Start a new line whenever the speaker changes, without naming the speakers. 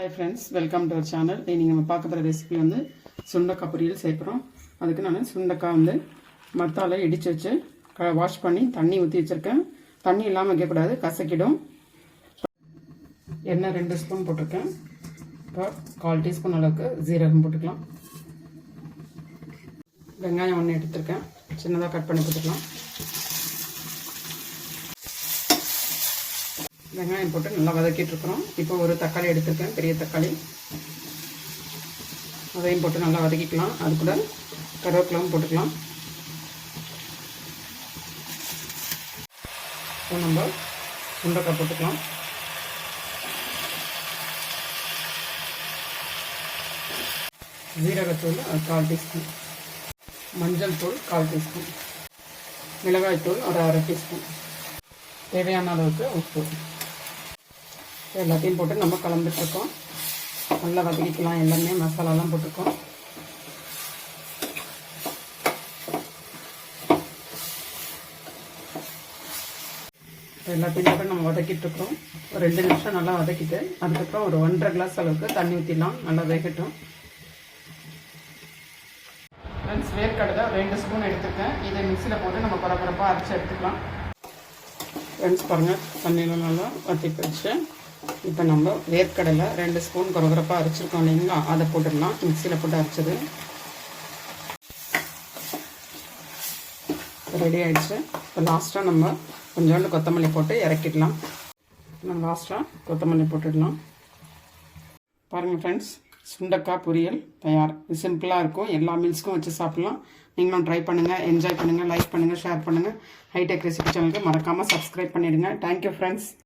Hi friends, welcome to our channel. நீங்கள் நம்ம பார்க்க போகிற ரெசிபி வந்து சுண்டக்காய் பொரியல் செய்யறோம். அதுக்கு நான் சுண்டக்காய் வந்து மத்தால இடிச்சு வச்சு வாஷ் பண்ணி தண்ணி ஊற்றி வச்சிருக்கேன். தண்ணி இல்லாமல் வைக்கக்கூடாது, கசக்கிடும். எண்ணெய் 2 ஸ்பூன் போட்டிருக்கேன். இப்போ 1/4 டீஸ்பூன் அளவுக்கு ஜீரகம் போட்டுக்கலாம். வெங்காயம் 1 எடுத்துருக்கேன், சின்னதாக கட் பண்ணி போட்டுக்கலாம். வெங்காயம் போட்டு நல்லா வதக்கிட்டு இருக்கிறோம். இப்போ ஒரு தக்காளி எடுத்துருக்கேன், பெரிய தக்காளி, அதையும் போட்டு நல்லா வதக்கிக்கலாம். அது கூட கருவேப்பிலையும் போட்டுக்கலாம். இப்போ நம்ம சுண்டக்காய் போட்டுக்கலாம். ஜீரகத்தூள் 1/4 டீஸ்பூன், மஞ்சள் தூள் 1/4 டீஸ்பூன், மிளகாய் தூள் ஒரு 1/2 டீஸ்பூன், தேவையான அளவுக்கு உப்பு எல்லாத்தையும் போட்டு நம்ம கலந்துட்டுருக்கோம். நல்லா வதக்கிக்கலாம். எல்லாமே மசாலாலாம் போட்டிருக்கோம். எல்லாத்தையும் போட்டு நம்ம வதக்கிட்டுருக்கோம். ஒரு 2 நிமிஷம் நல்லா வதக்கிட்டு அதுக்கப்புறம் ஒரு 1.5 கிளாஸ் அளவுக்கு தண்ணி ஊற்றிடலாம். நல்லா வேகட்டும். ஃப்ரெண்ட்ஸ், வேர்க்கடலை 2 ஸ்பூன் எடுத்துருக்கேன். இதை மிக்சியில் போட்டு நம்ம பரபரப்பாக அரைச்சி எடுத்துக்கலாம். ஃப்ரெண்ட்ஸ் பாருங்கள், தண்ணியில் நல்லா வற்றி போயிடுச்சு. இப்போ நம்ம வேர்க்கடலை 2 ஸ்பூன் கொரகொரப்பாக அரைச்சிருக்கோம் இல்லைங்களா, அதை போட்டுடலாம். மிக்சியில் போட்டு அரைச்சது ரெடி ஆகிடுச்சு. இப்போ லாஸ்ட்டாக நம்ம கொஞ்சோண்டு கொத்தமல்லி போட்டு இறக்கிடலாம். நம்ம லாஸ்ட்டாக கொத்தமல்லி போட்டுடலாம். பாருங்கள் ஃப்ரெண்ட்ஸ், சுண்டக்காய் பொரியல் தயார். இது சிம்பிளாக இருக்கும், எல்லா மீல்ஸ்க்கும் வச்சு சாப்பிட்லாம். நீங்களும் ட்ரை பண்ணுங்கள், என்ஜாய் பண்ணுங்கள், லைக் பண்ணுங்கள், ஷேர் பண்ணுங்கள். ஹைடெக் ரெசிபி சேனலுக்கு மறக்காமல் சப்ஸ்கிரைப் பண்ணிடுங்க. Thank you friends.